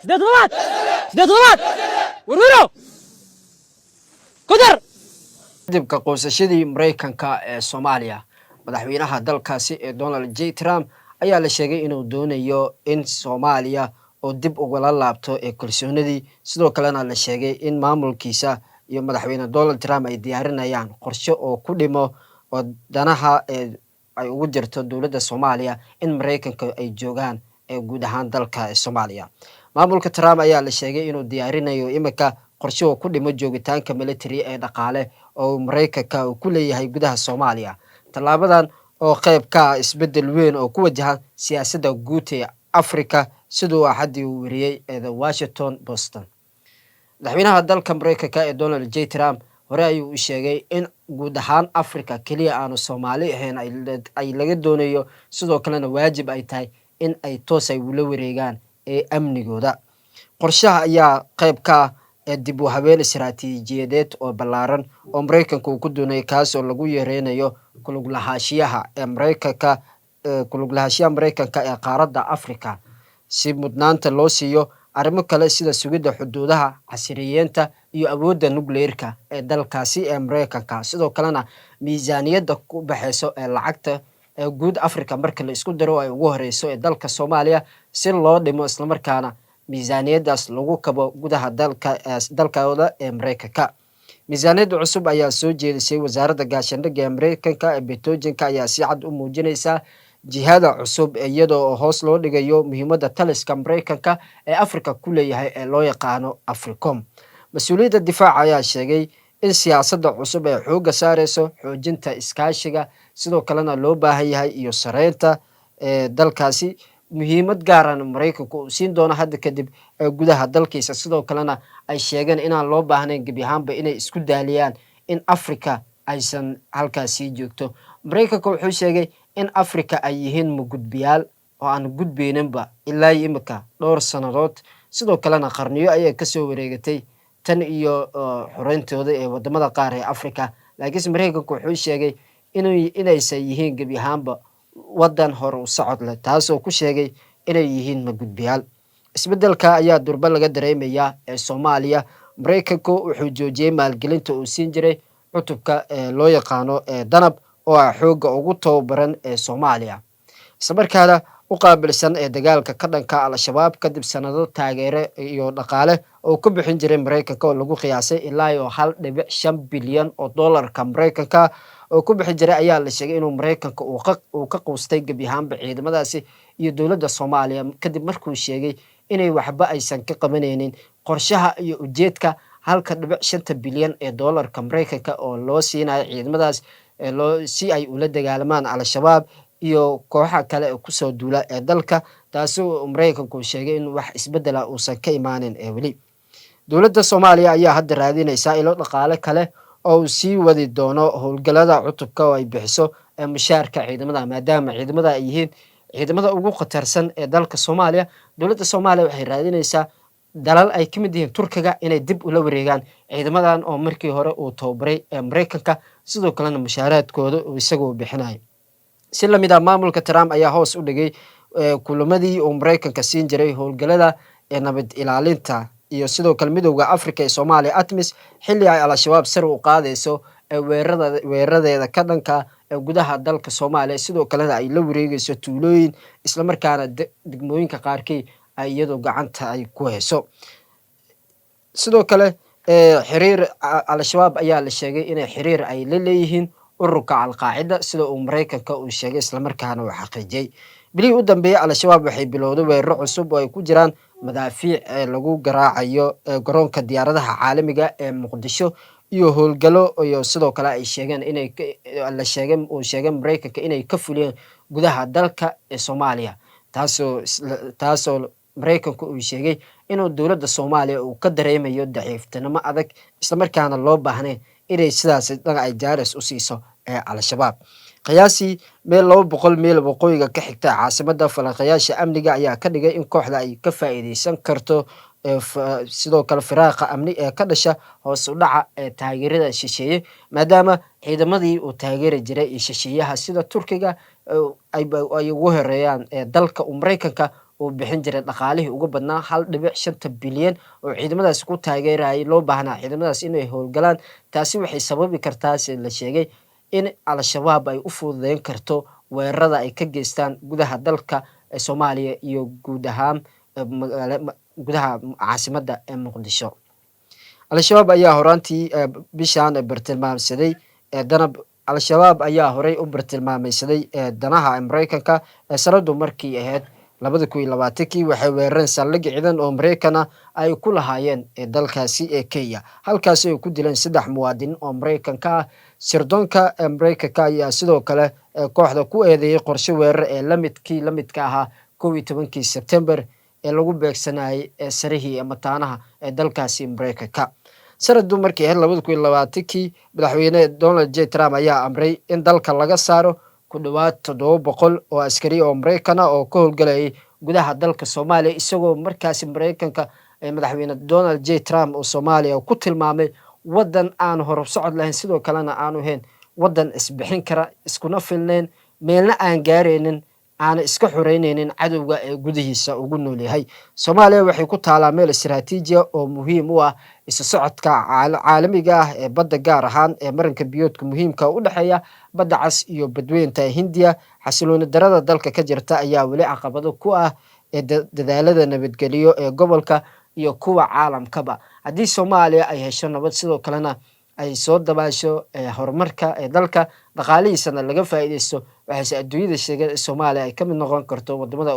سداد طلبات سداد طلبات ورورو قدر dibka qoysashadii Mareykanka ee Soomaaliya madaxweynaha dalkaasi ee Donald J Trump ayaa la sheegay inuu doonayo in Soomaaliya oo dib uga laabto ee kalsoonidii sidoo kalena la sheegay in maamulkiisa iyo madaxweyne Donald Trump ay diyaarinayaan qorshe oo ku dhimo wadanaha ay ugu jirto dowladda Soomaaliya in Mareykanka ay joogaan ee guud ahaan dalka Soomaaliya maamulka Trump ayaa la sheegay inuu diyaarinayo imika qorshe oo ku dhimo joogitaanka military ee dhaqaale oo Mareykanka uu ku leeyahay gudaha Soomaaliya talaabadan oo qayb ka ah isbedel weyn oo ku wajahan siyaasadda guud ee Afrika sidoo axadii uu wariyay ee The Washington Post madaxweynaha dalka Mareykanka ee Donald J Trump hore ayuu u sheegay in guud ahaan Afrika kaliya aanu Soomaali ahayn ay laga doonayo sidoo kalena waajib ay tahay in ay toos ay ula wareegaan ee amnigooda qorshaha ayaa qayb ka ah dib u habeen istiraatiijiyadeed oo ballaaran oo Mareykanka uu ku doonay kaas oo lagu yareynayo kulug lahaanshiyaha Mareykanka ee qaaradda Afrika si mudnaanta loo siiyo arrimo kale sida sugidda xuduudaha casriyeynta iyo awoodda nuclearka ee dalkaasi ee Mareykanka sidoo kalena miisaaniyadda ku baxayso ee lacagta ee guud Afrika marka la isku daro ay ugu horeyso ee dalka Soomaaliya si loo dhimo isla markaana miisaaniyadaas lagu kabo gudaha dalkooda ee Mareykanka miisaaniyadda cusub ayaa soo jeedisay wasaaradda gaashaandhigga ee Mareykanka ee Pentagon ayaa si cad u muujinaysa jihada cusub iyadoo hoos loo dhigayo muhiimadda taliska Mareykanka ee Afrika ku leeyahay ee loo yaqaano Africom mas'uuliyadda difaaca ayaa sheegay in siyaasadda cusub ay xooga saareyso xoojinta iskaashiga sidoo kalena loo baahan yahay iyo sareynta dalkaasi muhiimad gaar ah Mareykanku uu siin doono hadda kadib gudaha dalkiisa sidoo kalena ay sheegeen inaan loo baahnayn gebi ahaanba inay isku daaliyaan in Afrika aysan halkaasi joogto Mareykanka wuxuu sheegay in Afrika ay yihiin mugudbiyaal oo aan gudbeeninba ilaa imika dhowr sanadood sidoo kalena qarniyo ayay ka soo wareegatay tan iyo xoreyntooda ee wadamada qaar ee Afrika laakiin Mareykanku wuxuu sheegay inaysan yihiin gebi ahaanba wadan hore u socod leh taasoo ku sheegay inay yihiin magudbiyaal isbedelka ayaa durba laga dareemayaa ee Soomaaliya Mareykanku wuxuu joojiyay maalgelinta uu siin jiray cutubka loo yaqaano danab oo ah xooga ugu tababaran ee Soomaaliya isla markaana u qaabilsan ee dagaalka ka dhanka Al-Shabaab kadib sanado taageero iyo dhaqaale oo ku bixin jiray Mareykanka oo lagu qiyaasay ilaa 1.5 bilyan oo dollarka Mareykanka oo ku bixin jiray ayaa la sheegay inuu Mareykanka uu ka quustay gebi ahaanba ciidamadaasi iyo dowladda Soomaaliya kadib markuu sheegay inay waxba aysan ka qabanaynin qorshaha iyo ujeedka 1.5 bilyan ee dollarka Mareykanka oo loo siinayo ciidamadaas si ay ula dagaalamaan Al-Shabaab iyo kooxaha kale ee kusoo duula ee dalka taasoo Mareykanku sheegay in wax isbedel ah uusan ka imaanin weli dowladda Soomaaliya ayaa hadda raadinaysa ilo dhaqaale kale oo sii wadi doono howlgallada cutubka oo ay bixiso mushaarka ciidamada maadaama ciidamada ay yihiin ciidamada ugu khatarsan ee dalka Soomaaliya dowladda Soomaaliya waxay raadinaysaa dalal ay ka mid yihiin Turkiga inay dib ula wareegaan ciidamadan oo markii hore uu tababaray Mareykanka sidoo kalena mushaaraadkooda uu isagu bixinayo si la mid ah maamulka Trump ayaa hoos u dhigay kulamadii uu Mareykanka siin jiray howlgallada nabad ilaalinta iyo sidoo kale midowga Afrika ee Soomaaliya ATMIS xilli ay Al-Shabaab sar u qaadayso weeraradeeda ka dhanka gudaha dalka Soomaaliya sidoo kalena ay la wareegayso tuulooyin isla markaana degmooyinka qaarkii ay iyadoo gacanta ay ku hayso sidoo kale xiriir Al-Shabaab ayaa la sheegay inay xiriir ay la leeyihiin ururka Al-Qaacida sida uu Mareykanka uu sheegay isla markaana uu xaqiijiyay bilii u dambeeyay Al-Shabaab waxay bilowday weeraro cusub oo ay ku jiraan madaafiic lagu garaacayo garoonka diyaaradaha caalamiga ee Muqdisho iyo howlgallo iyo sidoo kale ay sheegeen inay sheegeen Mareykanka inay ka fuliyeen gudaha dalka ee Soomaaliya taasoo Mareykanku uu sheegay inuu dowladda Soomaaliya uu ka dareemayo daciifnimo adag isla markaana loo baahnay inay sidaas ay jaaris u siiso Al-Shabaab qiyaasii meel 200 meel waqooyiga ka xigta caasimadda falanqayaasha amniga ayaa ka dhigay in kooxda ay ka faa'iideysan karto sidoo kale firaaqa amni ee ka dhasha hoos u dhaca taageerada shisheeye maadaama ciidamadii uu taageeri jiray shisheeyaha sida Turkiga ay ugu horeeyaan dalka Mareykanka uu bixin jiray dhaqaalihii ugu badnaa 1.5 bilyan oo ciidamadaas ku taageerayay loo baahnaa ciidamadaas inay howlgalaan. taasi waxay sababi kartaa si la sheegay in al-shabaab ay u fududeyn karto weerarada ay ka geystaan gudaha dalka Soomaaliya iyo guud ahaan gudaha caasimadda ee Muqdisho. al-shabaab ayaa horaantii bishaan bartilmaamsaday danab al-shabaab ayaa horay u bartilmaameysaday danaha Mareykanka sanadu markii ahayd 2020 waxay weerareen saldhig ciidan oo Mareykan ah ay ku lahaayeen dalkaasi Kenya, halkaas ay ku dileen 3 muwaadiniin oo Mareykanka ah. sirdoonka Mareykanka ayaa sidoo kale kooxda ku eedeeyay qorshe weerar ee lamidka ahaa 11 September ee lagu beegsanayay sarihii mataanaha ee dalkaasi Mareykanka. sanadu markii ahayd 2020 madaxweyne Donald J. Trump ayaa amray in dalka laga saaro ku dhawaad 700 oo askari oo Mareykan ah oo ka howlgalayay gudaha dalka Soomaaliya, isagoo markaasi Mareykanka madaxweyne Donald J. Trump oo Soomaaliya ku tilmaamay wadan aan horub socod lahayn, sidoo kalena aanu ahayn wadan isbixin kara, iskuna filnayn, meelna aan gaaraynin, aan iska xoreynaynin cadowga ee gudihiisa ugu nool yahay. Soomaaliya waxay ku taalaa meel istiraatiiji ah oo muhiim u ah isu socodka caalamiga ah ee badda, gaar ahaan ee marinka biyoodka muhiimka u dhexeeya badda cas iyo badweynta Hindiya. xasilooni darada dalka ka jirta ayaa weli caqabado ku ah dadaalada nabadgelyo ee gobolka iyo kuwa caalamkaba. haddii Soomaaliya ay hesho nabad, sidoo kalena ay soo dabaasho horumarka ee dalka, dhaqaalihiisana laga faa'iideysto, waxayse adduunyada sheegay Soomaaliya ay ka mid noqon karto wadamada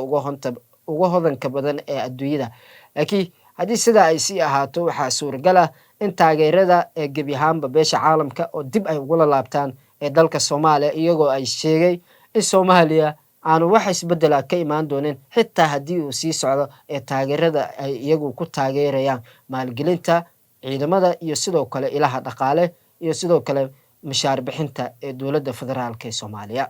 ugu hodanka badan ee adduunyada. laakiin haddii sidaa ay sii ahaato, waxaa suuragal ah in taageerada gebi ahaanba beesha caalamka oo dib ay ugula laabtaan dalka Soomaaliya, iyagoo ay sheegay in Soomaaliya aanu wax isbedela ka imaan doonin xitaa haddii uu sii socdo taageerada ay iyagu ku taageerayaan maalgelinta ciidamada iyo sidoo kale ilaha dhaqaale iyo sidoo kale mushaar bixinta dowladda federaalka ee Soomaaliya.